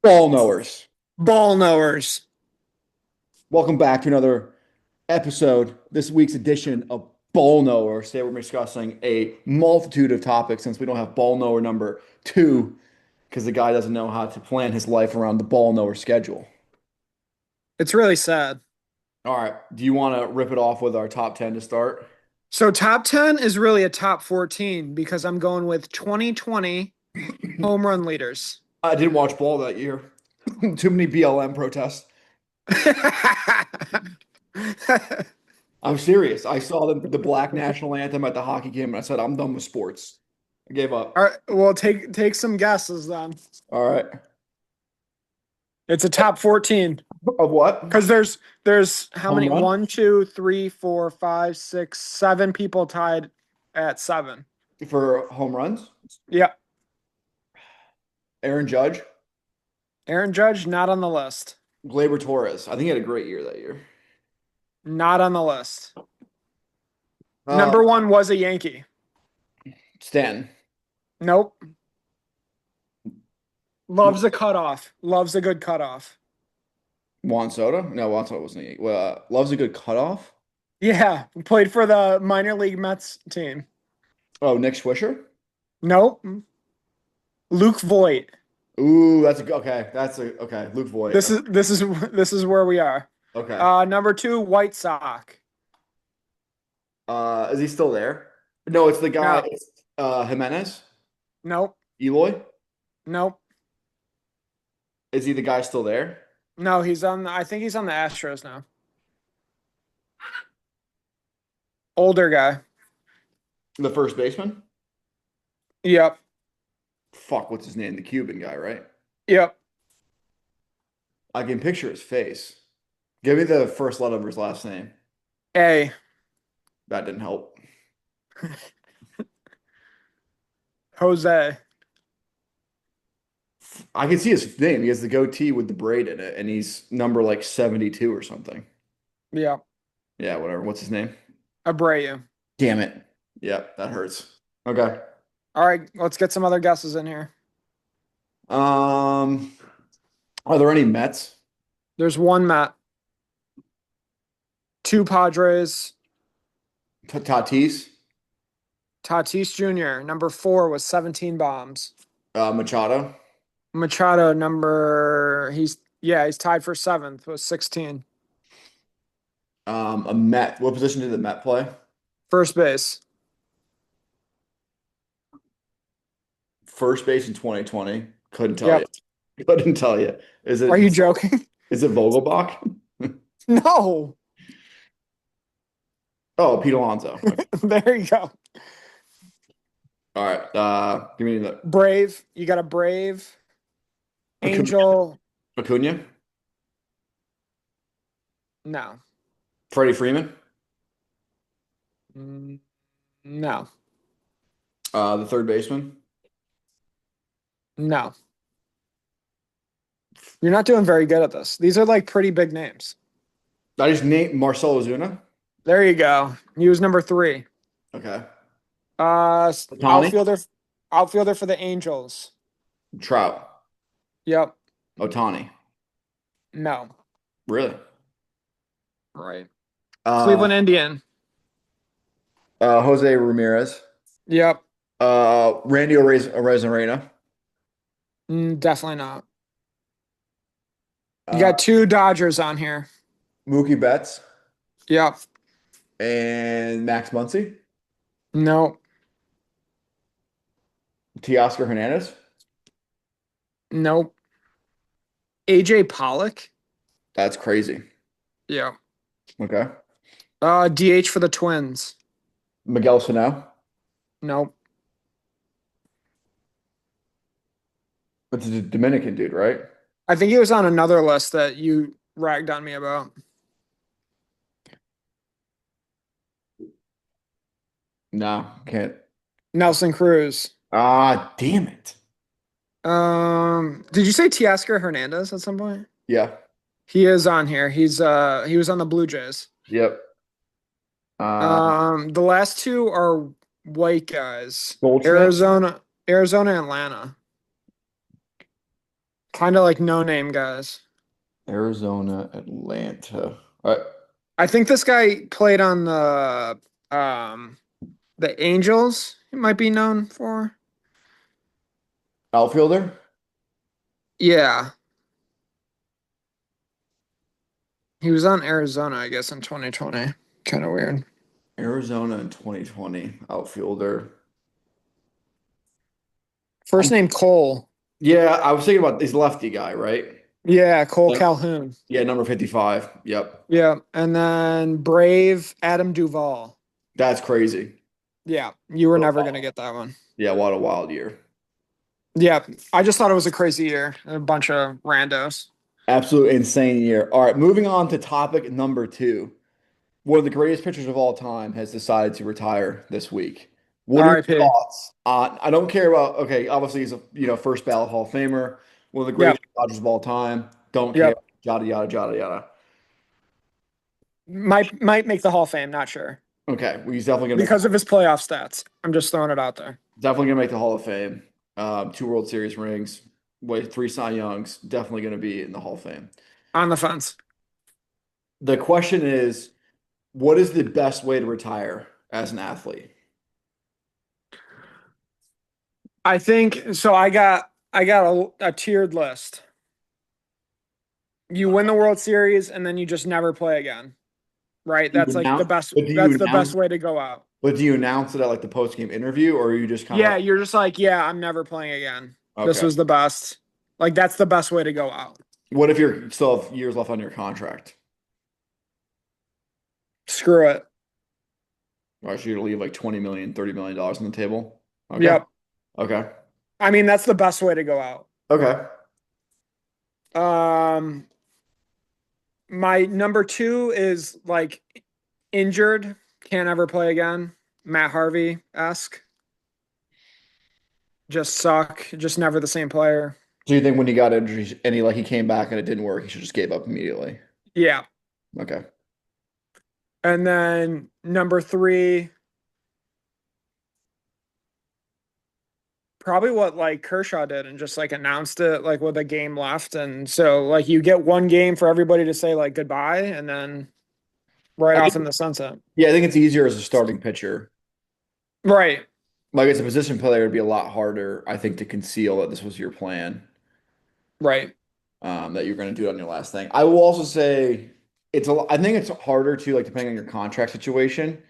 Ball knowers. Ball knowers. Welcome back to another episode, this week's edition of Ball Knowers. Today we're discussing a multitude of topics since we don't have Ball Knower number two because the guy doesn't know how to plan his life around the Ball Knower schedule. It's really sad. All right, do you want to rip it off with our top 10 to start? So top 10 is really a top 14 because I'm going with 2020 home run leaders. I didn't watch ball that year. Too many BLM protests. I'm serious. I saw the Black National Anthem at the hockey game and I said, I'm done with sports. I gave All up. right, well, take some guesses then. All right. It's a top 14 Of what? because there's how Home many? run? One, two, three, four, five, six, 7 people tied at 7. For home runs? Yeah. Aaron Judge, Aaron Judge, not on the list. Gleyber Torres. I think he had a great year that year. Not on the list. Uh, Number one was a Yankee. Stanton. Nope. Loves a cutoff. Loves a good cutoff. Juan Soto? No, Juan Soto wasn't. Loves a good cutoff. Yeah, played for the minor league Mets team. Oh, Nick Swisher. Nope. Luke Voigt. Ooh, okay. That's a okay. Luke Voigt. This is where we are. Okay. Number two, White Sox. Is he still there? No, it's the guy. No, It's Jimenez. nope, Eloy. nope. Is he the guy still there? No, he's on. I think he's on the Astros now. Older guy. The first baseman. Yep, Fuck, what's his name? The Cuban guy, right? yep. I can picture his face. Give me the first letter of his last name. A. That didn't help. Jose. I can see his name. He has the goatee with the braid in it, and he's number like 72 or something. Yep. Yeah, whatever. What's his name? Abreu. Damn it. Yeah, that hurts. Okay. All right, let's get some other guesses in here. Um, are there any Mets? There's one Met, two Padres. Tatis? Tatis Jr. Number four was 17 bombs. Machado? Machado he's tied for seventh with 16. A Met. What position did the Met play? First base. First base in 2020. Couldn't tell you. Yep. Couldn't tell you. Is Are it you joking? is it Vogelbach? No. Oh, Pete Alonso. Okay. There you go. All right. Give me the Brave. You got a Brave. Acuna. Angel. Acuna? No. Freddie Freeman? Mm, No. The third baseman? No. You're not doing very good at this. These are like pretty big names. I just named Marcell Ozuna. There you go. He was number three. Okay. Otani? Outfielder. Outfielder for the Angels. Trout. Yep. Otani. No. Really? Right. Uh, Cleveland Indian. Jose Ramirez. Yep. Randy Arozarena. Definitely not. You Uh, got two Dodgers on here. Mookie Betts Yep. and Max Muncy. No. Teoscar Hernandez. Nope. AJ Pollock. That's crazy. Yeah. Okay. DH for the Twins. Miguel Sano. Nope. That's a Dominican dude, right? I think he was on another list that you ragged on me about. No, can't. Nelson Cruz. Ah, damn it. Did you say Teoscar Hernandez at some point? Yeah. He is on here. He was on the Blue Jays. Yep. The last two are white guys. Goldschmidt. Arizona, Atlanta. Kind of like no name guys. Arizona, Atlanta. All right. I think this guy played on um the Angels. He might be known for. Outfielder? Yeah, he was on Arizona, I guess, in 2020. Kind of weird. Arizona in 2020. Outfielder. First Um, name Cole. yeah, I was thinking about this lefty guy, right? Yeah, Cole Yep. Calhoun. Yeah, number 55. Yep. Yeah, and then Brave Adam Duvall. That's crazy. Yeah, you were never gonna get that one. Yeah, what a wild year. Yeah, I just thought it was a crazy year. A bunch of randos. Absolute insane year. All right, moving on to topic number two. One of the greatest pitchers of all time has decided to retire this week. What are your R.I.P. thoughts on? I don't care about. Okay, obviously he's a first ballot Hall of Famer, one of the greatest Yep, Dodgers of all time. Don't care. yep. Yada yada yada yada. Might make the Hall of Fame. Not sure Okay, well, he's definitely gonna make because of his playoff stats. I'm just throwing it out there the Hall of Fame. Two World Series rings, wait, three Cy Youngs. Definitely gonna be in the Hall of Fame. on the fence. The question is, what is the best way to retire as an athlete? I think so. I got a tiered list. You win the World Series and then you just never play again. Right? Do you That's like the announce, best. but do you That's the best announce, way to go out. but do you announce it at like the post game interview, or are you just kind of Yeah, like, you're just like, yeah, I'm never playing again. This okay? was the best. Like that's the best way to go out. What if you're still have years left on your contract? Screw it. Or should you leave like 20 million, $30 million on the table? Okay. Yep. Okay. I mean, that's the best way to go out. Okay. Um, my number two is like injured, can't ever play again. Matt Harvey-esque. Just suck, just never the same player. So you think when he got injured and he came back and it didn't work, he should just gave up immediately? Yeah. Okay. And then number three, probably what like Kershaw did and just like announced it like with a game left. And so like you get one game for everybody to say like goodbye and then right I off in think the sunset. yeah, I think it's easier as a starting pitcher. Right. Like as a position player, it'd be a lot harder, I think, to conceal that this was your plan, Right. that you're going to do it on your last thing. I will also say I think it's harder too, like depending on your contract situation,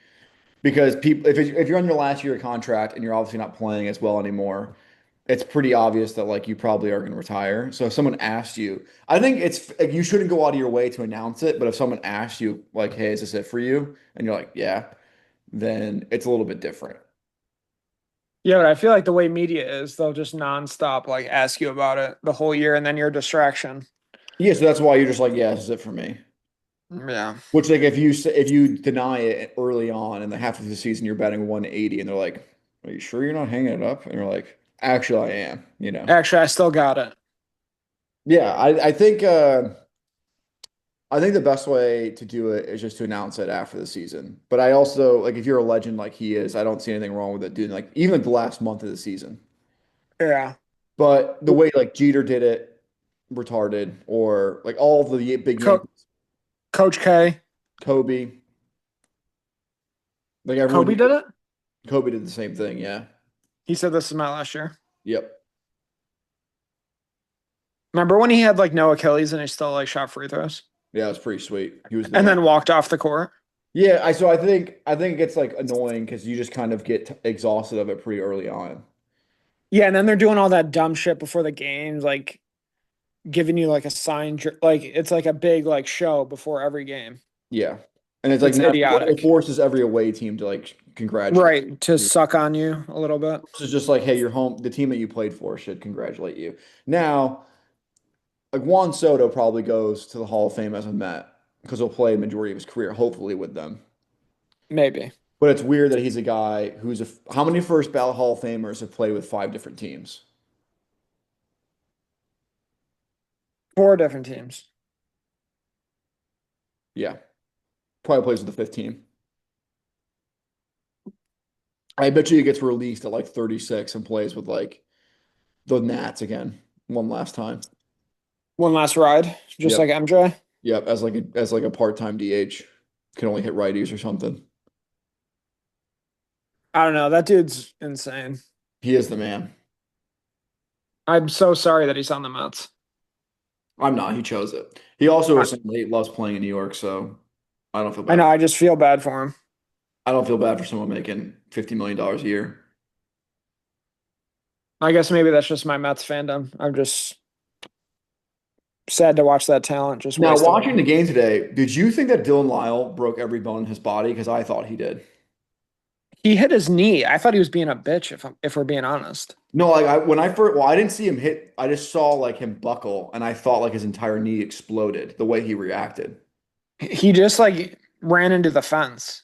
because people, if you're on your last year of contract and you're obviously not playing as well anymore, it's pretty obvious that like you probably are going to retire. So if someone asked you, I think it's like, you shouldn't go out of your way to announce it, but if someone asks you like, "Hey, is this it for you?" and you're like, "Yeah," then it's a little bit different. Yeah, but I feel like the way media is, they'll just nonstop like ask you about it the whole year and then you're a distraction. Yeah, so that's why you're just like, "Yeah, this is it for me." Yeah. Which like if you deny it early on in the half of the season, you're betting 180, and they're like, "Are you sure you're not hanging it up?" And you're like, "Actually, I am." You know. Actually, I still got it. Yeah, I think the best way to do it is just to announce it after the season. But I also like if you're a legend like he is, I don't see anything wrong with it doing like even like the last month of the season. Yeah. But the way like Jeter did it, retarded, or like all of the big Co- Yankees, Coach K. Kobe, like everyone, Kobe did it? Kobe did the same thing. Yeah. He said this is my last year. Yep. Remember when he had like no Achilles and he still like shot free throws Yeah, it was pretty sweet. He was and the then walked off the court? yeah. I think it gets like annoying because you just kind of get exhausted of it pretty early on. Yeah, and then they're doing all that dumb shit before the games, like giving you like a like it's like a big like show before every game. Yeah, and it's like It's now it idiotic. forces every away team to like congratulate. Right, to suck on you a little bit. This is just like, hey, you're home. The team that you played for should congratulate you. Now, like Juan Soto probably goes to the Hall of Fame as a Met because he'll play a majority of his career, hopefully, with them. Maybe. But it's weird that he's a guy who's how many first ballot Hall of Famers have played with five different teams? Four different teams. Yeah, probably plays with the fifth team. I bet you he gets released at like 36 and plays with like the Nats again one last time. One last ride, just Yep. like MJ. Yep. As like a part-time DH. Can only hit righties or something. I don't know. That dude's insane. He is the man. I'm so sorry that he's on the Mets. I'm not. He chose it. He also I, essentially loves playing in New York, so I don't feel I bad. know. I just feel bad for him. I don't feel bad for someone making $50 million a year. I guess maybe that's just my Mets fandom. I'm just sad to watch that talent just Now, wasted watching away. the game today, did you think that Dylan Lyle broke every bone in his body? Because I thought he did. He hit his knee. I thought he was being a bitch. If we're being honest, No, like when I first, well, I didn't see him hit. I just saw like him buckle, and I thought like his entire knee exploded the way he reacted. he just like ran into the fence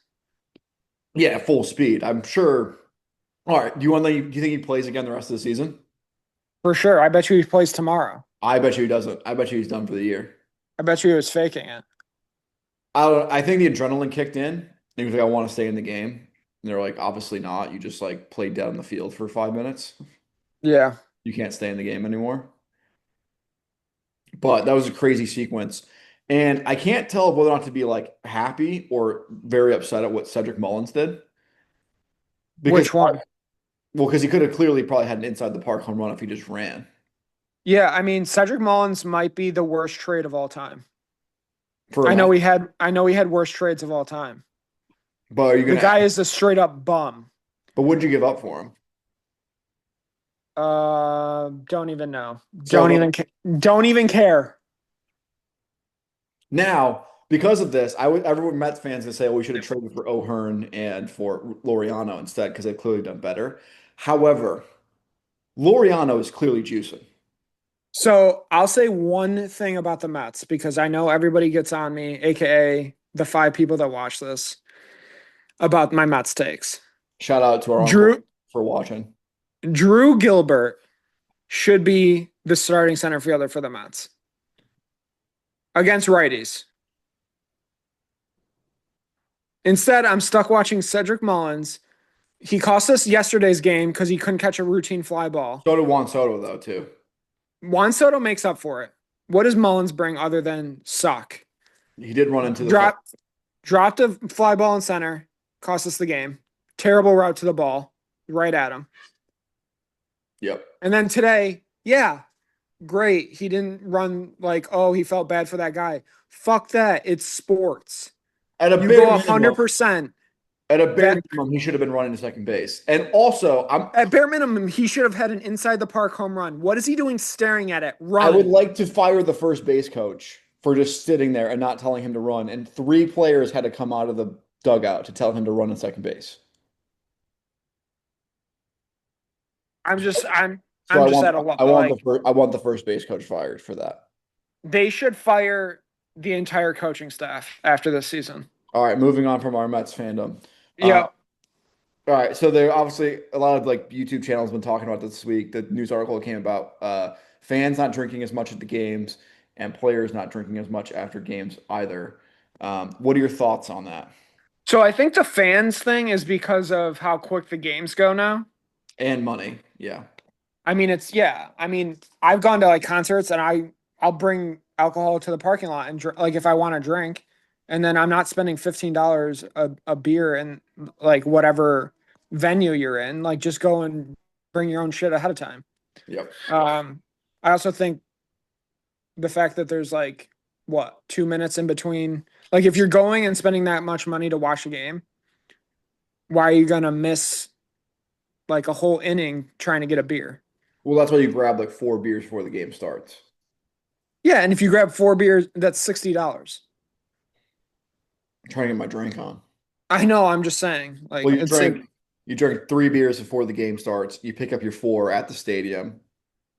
Yeah, full speed. I'm sure. All right. Do you think he plays again the rest of the season? for sure. I bet you he plays tomorrow. I bet you he doesn't. I bet you he's done for the year. I bet you he was faking it. I think the adrenaline kicked in. And he was like, I want to stay in the game. And they're like, obviously not. You just like played down the field for 5 minutes. Yeah. You can't stay in the game anymore. But that was a crazy sequence. And I can't tell whether or not to be like happy or very upset at what Cedric Mullins did. Because, Which one? well, because he could have clearly probably had an inside the park home run if he just ran Yeah, I mean Cedric Mullins might be the worst trade of all time. for a match. I know he had worst trades of all time. But are you The gonna? guy is a straight up bum. But what'd you give up for him? Don't even know. So Don't even care. now, because of this, everyone Mets fans gonna say, "Oh, we should have traded for O'Hearn and for Laureano instead because they've clearly done better." However, Laureano is clearly juicing. So I'll say one thing about the Mets because I know everybody gets on me, aka the five people that watch this, about my Mets takes. Shout out to our uncle Drew for watching. Drew Gilbert should be the starting center fielder for the Mets against righties. Instead, I'm stuck watching Cedric Mullins. He cost us yesterday's game because he couldn't catch a routine fly ball. So did Juan Soto though too. Juan Soto makes up for it. What does Mullins bring other than suck? He did run into the fence. Drop dropped a fly ball in center, cost us the game. Terrible route to the ball, right at him. Yep. And then today, yeah, great. He didn't run like, oh, he felt bad for that guy. Fuck that. It's sports. At a You bare go minimum, 100%. at a bare That minimum, he should have been running to second base. And also, at bare minimum, he should have had an inside the park home run. What is he doing staring at it? I would Run. like to fire the first base coach for just sitting there and not telling him to run. And three players had to come out of the dugout to tell him to run in second base. I'm just I'm So I'm just at a lot. Like I want the first base coach fired for that. they should fire the entire coaching staff after this season. All right, moving on from our Mets fandom. Uh, Yep. all right, so there obviously a lot of like YouTube channels been talking about this week. The news article came about fans not drinking as much at the games and players not drinking as much after games either. What are your thoughts on that? So I think the fans thing is because of how quick the games go now. And money, yeah. I mean, it's yeah. I mean, I've gone to like concerts and I'll bring alcohol to the parking lot and like if I want to drink, and then I'm not spending $15 a beer in like whatever venue you're in. Like just go and bring your own shit ahead of time. Yep. I also think the fact that there's like what 2 minutes in between, like if you're going and spending that much money to watch a game, why are you gonna miss like a whole inning trying to get a beer? Well, that's why you grab like four beers before the game starts. Yeah, and if you grab four beers, that's $60. I'm trying to get my drink on. I know, I'm just saying. Like Well, it's like you drink three beers before the game starts. You pick up your four at the stadium.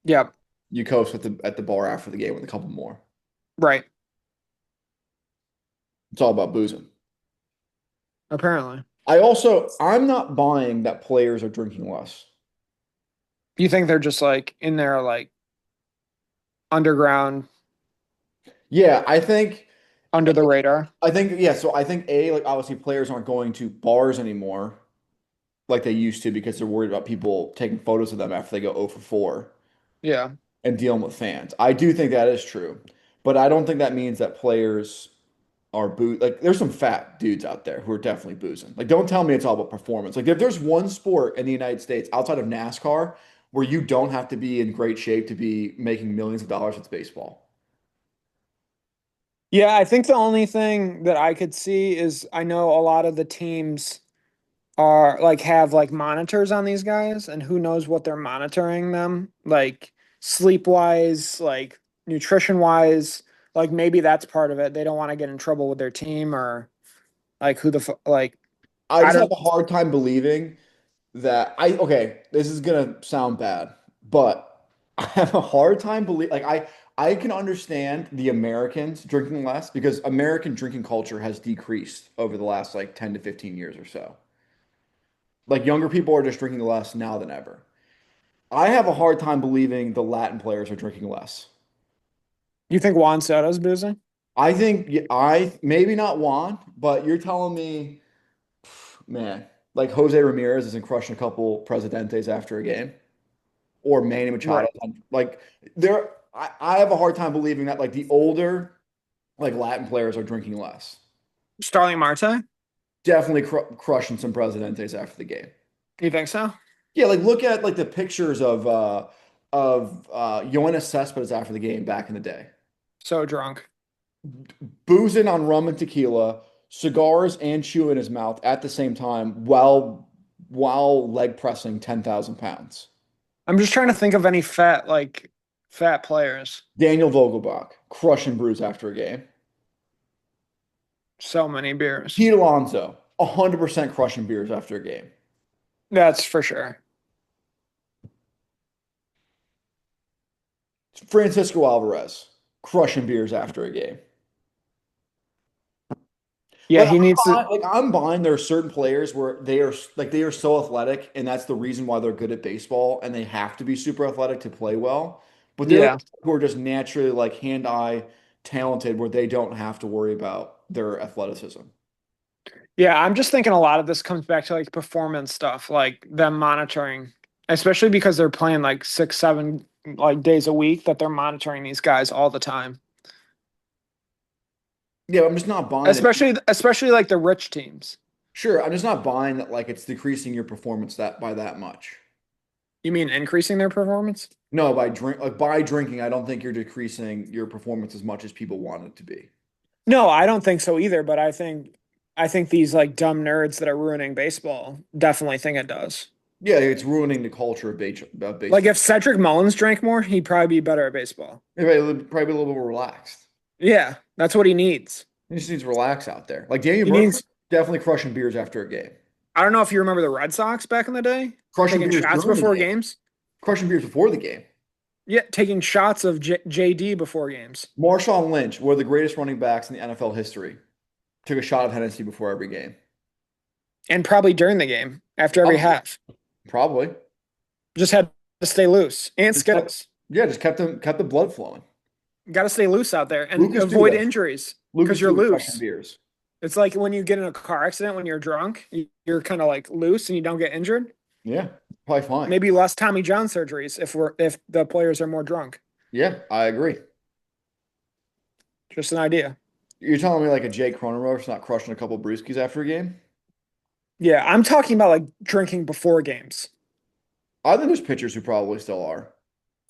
yeah, You coast at the bar after the game with a couple more. right. It's all about boozing. Apparently. I'm not buying that players are drinking less. You think they're just like in there like underground, Yeah, under the radar? yeah, so I think like obviously players aren't going to bars anymore like they used to because they're worried about people taking photos of them after they go 0 for 4. Yeah. and dealing with fans. I do think that is true, but I don't think that means that players are like there's some fat dudes out there who are definitely boozing. Like don't tell me it's all about performance. Like if there's one sport in the United States outside of NASCAR where you don't have to be in great shape to be making millions of dollars, it's baseball. Yeah, I think the only thing that I could see is I know a lot of the teams are like have like monitors on these guys, and who knows what they're monitoring them, like sleep wise, like nutrition wise. Like maybe that's part of it. They don't want to get in trouble with their team or like like I I just have don't a hard time believing that okay, this is gonna sound bad, but I have a hard time I can understand the Americans drinking less because American drinking culture has decreased over the last like 10 to 15 years or so. Like younger people are just drinking less now than ever. I have a hard time believing the Latin players are drinking less. You think Juan Soto's boozing? I think I maybe not Juan, but you're telling me, man, like Jose Ramirez isn't crushing a couple Presidentes after a game, or Manny Machado. Right. Like there, I have a hard time believing that like the older like Latin players are drinking less. Starling Marte? Definitely crushing some Presidentes after the game. You think so? Yeah, like look at like the pictures of Yoenis Cespedes after the game back in the day. So drunk. Boozing on rum and tequila, cigars and chew in his mouth at the same time while leg pressing 10,000 pounds. I'm just trying to think of any fat players. Daniel Vogelbach, crushing brews after a game. So many beers. Pete Alonso, 100% crushing beers after a game. That's for sure. Francisco Alvarez, crushing beers after a game. Yeah, he needs to. Like I'm buying there are certain players where they are so athletic, and that's the reason why they're good at baseball, and they have to be super athletic to play well. But there are Yeah. people who are just naturally like hand-eye talented where they don't have to worry about their athleticism. Yeah, I'm just thinking a lot of this comes back to like performance stuff, like them monitoring, especially because they're playing like 6, 7 like days a week that they're monitoring these guys all the time. Yeah, I'm just not buying it. Especially like the rich teams. Sure, I'm just not buying that like it's decreasing your performance that by that much. You mean increasing their performance? No, by drinking, I don't think you're decreasing your performance as much as people want it to be. No, I don't think so either, but I think these like dumb nerds that are ruining baseball definitely think it does. Yeah, it's ruining the culture of Like baseball. if Cedric Mullins drank more, he'd probably be better at baseball. Probably a little bit more relaxed. Yeah, that's what he needs. He just needs to relax out there. Like Daniel He Murphy, needs definitely crushing beers after a game. I don't know if you remember the Red Sox back in the day, Crushing taking beers shots during the before game. games. Crushing beers before the game. Yeah, taking shots of JD before games. Marshawn Lynch, one of the greatest running backs in the NFL history, took a shot of Hennessy before every game. And probably during the game, after every Probably. half. Probably. Just had to stay loose. And Just kept, Skittles. yeah, just kept the blood flowing. Got to stay loose out there and Lucas avoid Duda. injuries Lucas because you're Duda crushing loose. beers. It's like when you get in a car accident when you're drunk, you're kind of like loose and you don't get injured. Yeah, probably fine. Maybe less Tommy John surgeries if the players are more drunk. Yeah, I agree. Just an idea. You're telling me like a Jake Cronenworth's not crushing a couple brewskis after a game? Yeah, I'm talking about like drinking before games. I think there's pitchers who probably still are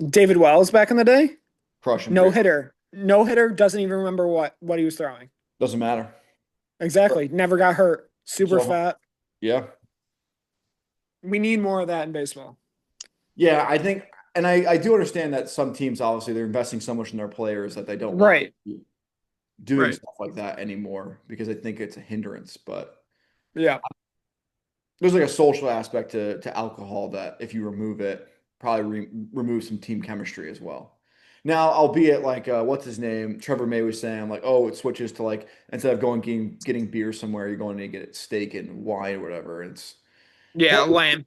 David Wells back in the day, crushing no beers. hitter. No hitter doesn't even remember what he was throwing. Doesn't matter. Exactly. Never got hurt. Super So, fat. yeah. We need more of that in baseball. Yeah, I think, and I do understand that some teams, obviously, they're investing so much in their players that they don't want Right. to be doing Right. stuff like that anymore because I think it's a hindrance. But Yeah. there's like a social aspect to alcohol that if you remove it, probably remove some team chemistry as well. Now, albeit like what's his name? Trevor May was saying like, oh, it switches to like instead of getting beer somewhere, you're going to get steak and wine or whatever. It's Yeah. Lame.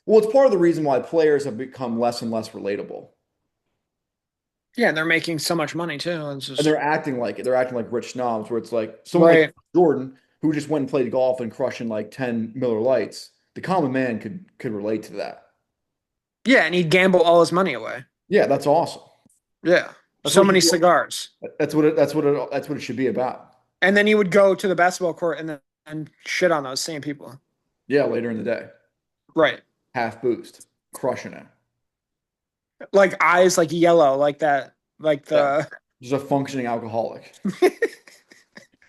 well, it's part of the reason why players have become less and less relatable. Yeah. And they're making so much money too. It's And just they're acting like it. They're acting like rich snobs, where it's like someone like right. Jordan who just went and played golf and crushing like 10 Miller Lights. The common man could relate to that. Yeah. And he'd gamble all his money away. Yeah, that's awesome. Yeah. That's So what it many should cigars. that's what it should be about. And then you would go to the basketball court and then and shit on those same people. Yeah, later in the day. Right. Half boost, crushing it. Like eyes like yellow, like that, like Yeah. the Just a functioning alcoholic.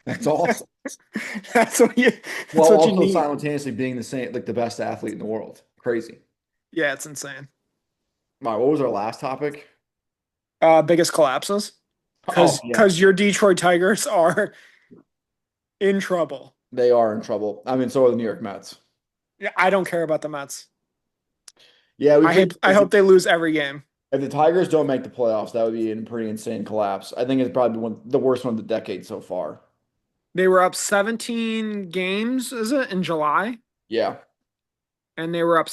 That's awesome. that's what you that's While what you also need. simultaneously being the same, like the best athlete in the world. Crazy. Yeah, it's insane. All right, what was our last topic? Biggest collapses. Oh, yeah. Cause your Detroit Tigers are in trouble. They are in trouble. I mean, so are the New York Mets. Yeah, I don't care about the Mets. Yeah, we could. I hope they lose every game. If the Tigers don't make the playoffs, that would be a pretty insane collapse. I think it's probably the worst one of the decade so far. They were up 17 games, is it, in July? Yeah. And they were up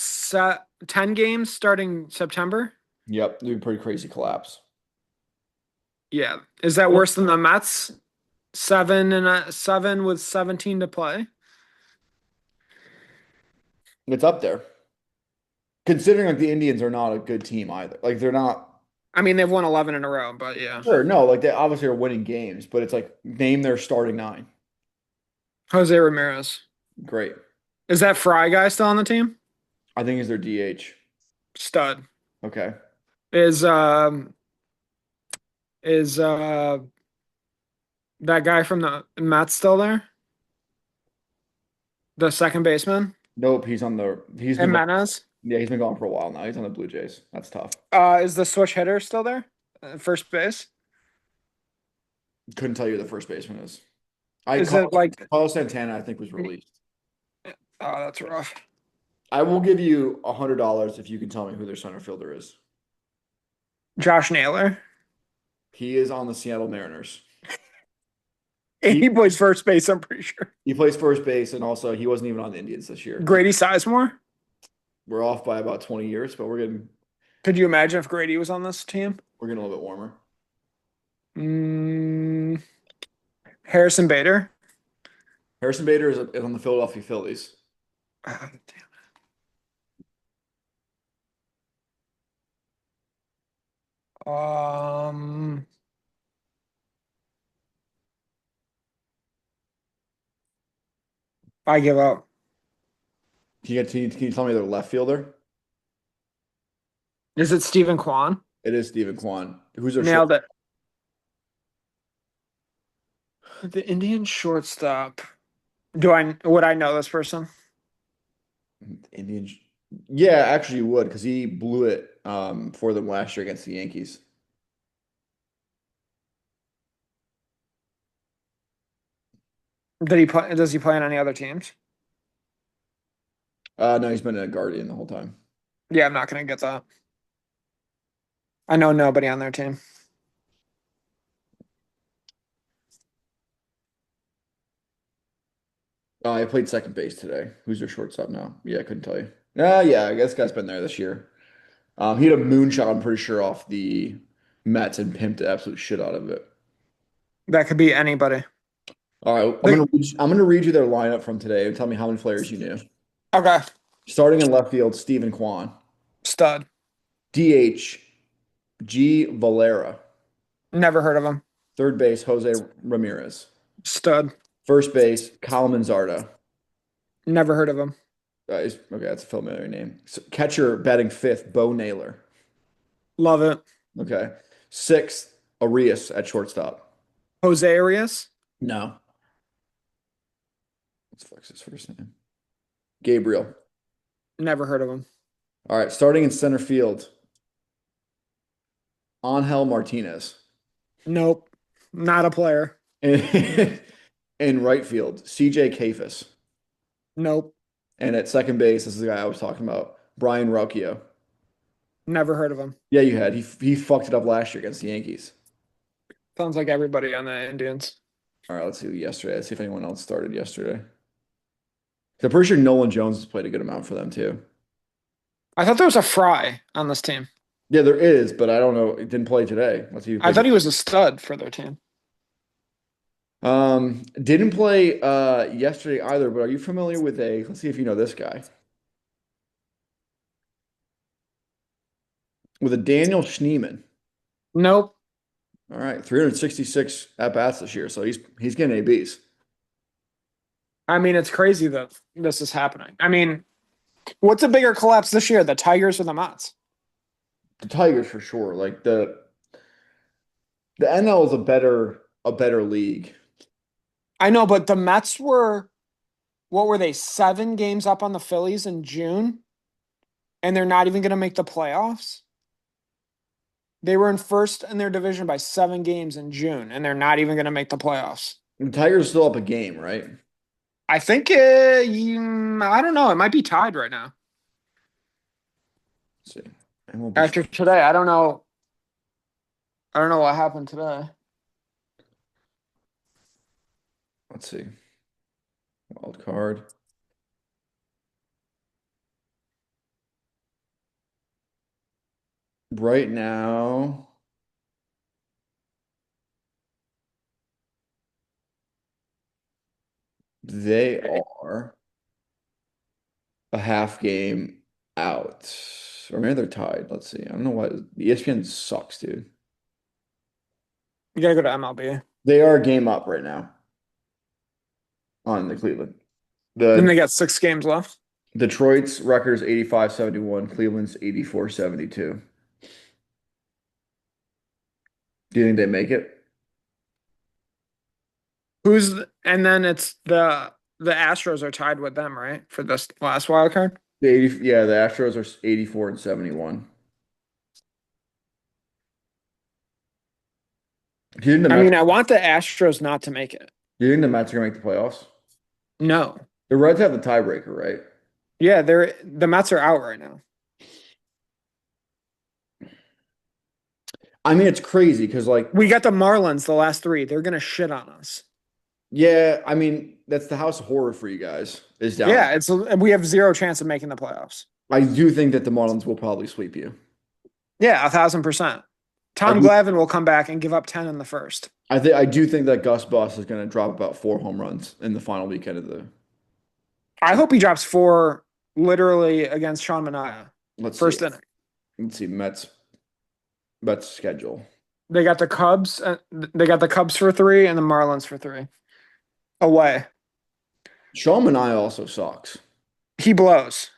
10 games starting September. Yep. It would be a pretty crazy collapse. Yeah. Is that worse than the Mets? 7 with 17 to play. It's up there. Considering like the Indians are not a good team either. Like they're not I mean, they've won 11 in a row, but yeah. sure, no, like they obviously are winning games, but it's like name their starting nine. Jose Ramirez. Great. Is that Fry guy still on the team? I think is their DH. Stud. Okay. Is is that guy from the Mets still there? The second baseman? Nope, he's been gone. Jimenez? Yeah, he's been gone for a while now. He's on the Blue Jays. That's tough. Is the switch hitter still there? First base? Couldn't tell you who the first baseman is. Is it like Carlos Santana, I think, was released. oh, that's rough. I will give you $100 if you can tell me who their center fielder is. Josh Naylor? He is on the Seattle Mariners. He plays first base, I'm pretty sure. He plays first base, and also he wasn't even on the Indians this year. Grady Sizemore? We're off by about 20 years, but Could you imagine if Grady was on this team? we're getting a little bit warmer. Mm, Harrison Bader? Harrison Bader is on the Philadelphia Phillies. Ah, damn. I give up. Can you tell me their left fielder? Is it Stephen Kwan? It is Steven Kwan. Who's their Nailed short? it. The Indian shortstop. Would I know this person? Indian. Yeah, actually, you would because he blew it for them last year against the Yankees. Did he play? Does he play on any other teams? No, he's been a Guardian the whole time. Yeah, I'm not gonna get that. I know nobody on their team. I played second base today. Who's their shortstop now? Yeah, I couldn't tell you. Yeah, I guess this guy's been there this year. He had a moonshot, I'm pretty sure, off the Mets and pimped the absolute shit out of it. That could be anybody. All right, I'm gonna read you their lineup from today and tell me how many players you knew. Okay. Starting in left field, Stephen Kwan. Stud. DH, G. Valera. Never heard of him. Third base, Jose Ramirez. Stud. First base, Kyle Manzardo. Never heard of him. Okay, that's a familiar name. So, catcher, batting fifth, Bo Naylor. Love it. Okay. Sixth, Arias at shortstop. Jose Arias. No. What's the fuck's his first name? Gabriel. Never heard of him. All right, starting in center field, Angel Martinez. Nope. Not a player. In, in right field, CJ Kafis. Nope. And at second base, this is the guy I was talking about, Brian Rocchio. Never heard of him. Yeah, you had. He fucked it up last year against the Yankees. Sounds like everybody on the Indians. All right, let's see yesterday. Let's see if anyone else started yesterday. I'm pretty sure Nolan Jones has played a good amount for them too. I thought there was a Fry on this team. Yeah, there is, but I don't know. It didn't play today. Let's see. Who I played. thought he was a stud for their team. Didn't play yesterday either, but are you familiar with let's see if you know this guy. With a Daniel Schneeman. Nope. All right, 366 at bats this year, so he's getting ABs. I mean, it's crazy that this is happening. I mean, what's a bigger collapse this year, the Tigers or the Mets? The Tigers for sure. Like the NL is a better league. I know, but the Mets were, what were they, 7 games up on the Phillies in June, and they're not even going to make the playoffs? They were in first in their division by 7 games in June, and they're not even going to make the playoffs. The Tigers are still up a game, right? I think, I don't know. It might be tied right now. Let's see. MLB. After today, I don't know. I don't know what happened today. Let's see. Wild card. Right now, they are a half game out. Or maybe they're tied. Let's see. I don't know why ESPN sucks, dude. You gotta go to MLB. They are a game up right now on the Cleveland. Then The they got 6 games left. Detroit's record is 85-71. Cleveland's 84-72. Do you think they make it? And then it's the Astros are tied with them, right? For this last wild card. The Astros are 84-71. Do you think the I Mets, mean, I want the Astros not to make it. do you think the Mets are gonna make the playoffs? No. The Reds have the tiebreaker, right? Yeah, the Mets are out right now. I mean, it's crazy because, like, We got the Marlins the last 3. They're gonna shit on us. yeah, I mean, that's the house of horror for you guys, is down. Yeah, we have 0 chance of making the playoffs. I do think that the Marlins will probably sweep you. Yeah, 1,000%. I Tom do, Glavine will come back and give up 10 in the first. I do think that Gus Bus is going to drop about 4 home runs in the final weekend of the. I hope he drops 4 literally against Sean Manaea. Let's First see. inning. Let's see. Mets schedule. They got the Cubs. They got the Cubs for 3 and the Marlins for 3. Away. Sean Manaea also sucks. He blows.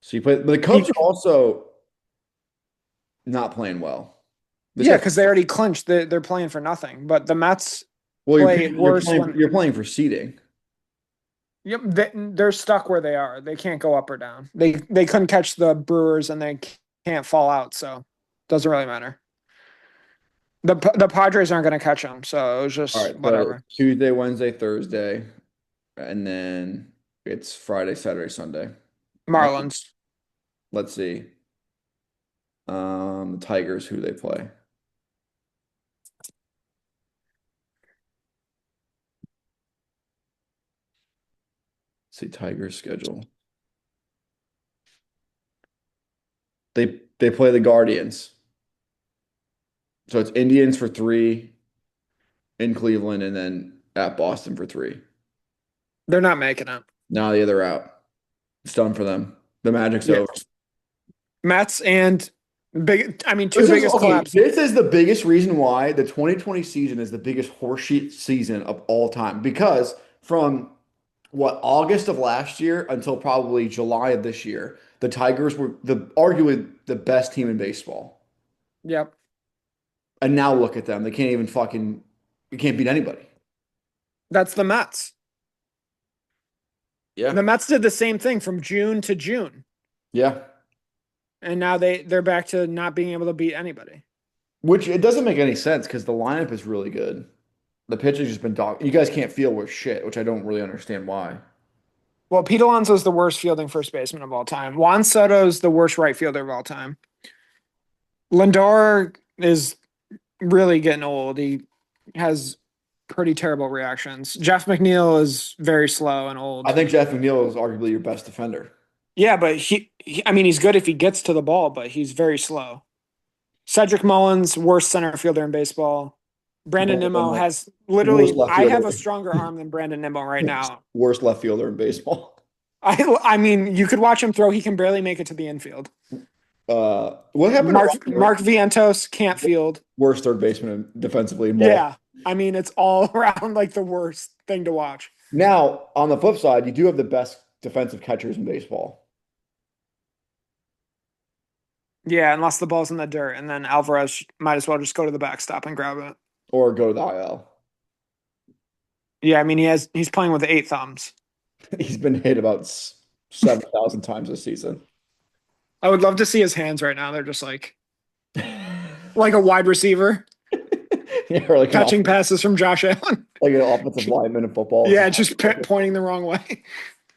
So you play, but the Cubs are also not playing well. This Yeah, guy, because they already clinched. They're playing for nothing. But the Mets well, play worse when you're playing for seeding. yep, they're stuck where they are. They can't go up or down. They couldn't catch the Brewers and they can't fall out, so doesn't really matter. The Padres aren't going to catch them, so it was All just right, so whatever. Tuesday, Wednesday, Thursday, and then it's Friday, Saturday, Sunday. Marlins. Let's see. The Tigers, who they play. See Tigers schedule. They play the Guardians. So it's Indians for 3 in Cleveland and then at Boston for 3. They're not making it. Now the other out. It's done for them. The Magic's Yeah. over. Mets and big. I mean, 2 This is, biggest okay, collapses. this is the biggest reason why the 2020 season is the biggest horseshit season of all time. Because from August of last year until probably July of this year, the Tigers were arguably the best team in baseball. Yep. And now look at them. They can't even they can't beat anybody. That's the Mets. Yeah. The Mets did the same thing from June to June. Yeah. And now they're back to not being able to beat anybody. Which it doesn't make any sense because the lineup is really good. The pitching's just been dog. You guys can't feel worth shit, which I don't really understand why. Well, Pete Alonso's the worst fielding first baseman of all time. Juan Soto's the worst right fielder of all time. Lindor is really getting old. He has pretty terrible reactions. Jeff McNeil is very slow and old. I think Jeff McNeil is arguably your best defender. Yeah, but I mean, he's good if he gets to the ball, but he's very slow. Cedric Mullins, worst center fielder in baseball. Brandon Nimmo has literally, Worst left I have fielder. a stronger arm than Brandon Nimmo right now. Worst left fielder in baseball. I mean, you could watch him throw. He can barely make it to the infield. What happened to Mark Vientos can't field. worst third baseman defensively involved? Yeah. I mean, it's all around like the worst thing to watch. Now, on the flip side, you do have the best defensive catchers in baseball. Yeah, unless the ball's in the dirt, and then Alvarez might as well just go to the backstop and grab it. Or go to the IL. Yeah, I mean he's playing with 8 thumbs. He's been hit about 7,000 times this season. I would love to see his hands right now. They're just like a wide receiver Yeah, or catching passes from Josh Allen. like an offensive lineman in football. Yeah, just pointing the wrong way.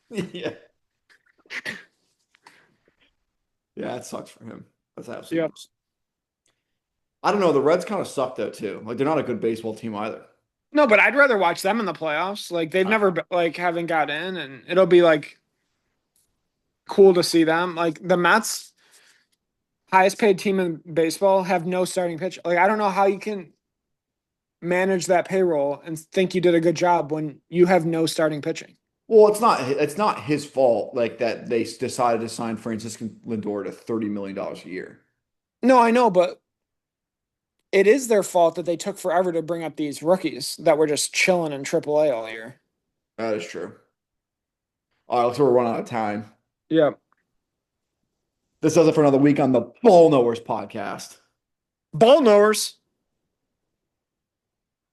Yeah. Yeah, it sucks for him. That's absolutely. Yep. I don't know. The Reds kind of suck though too. Like they're not a good baseball team either. No, but I'd rather watch them in the playoffs. Like they've never haven't got in, and it'll be like cool to see them. Like the Mets, highest paid team in baseball, have no starting pitch. Like I don't know how you can manage that payroll and think you did a good job when you have no starting pitching. Well, it's not his fault like that they decided to sign Francisco Lindor to $30 million a year. No, I know, but it is their fault that they took forever to bring up these rookies that were just chilling in AAA all year. That is true. All right, looks like we're running out of time. Yeah. This does it for another week on the Ball Knowers podcast. Ball knowers.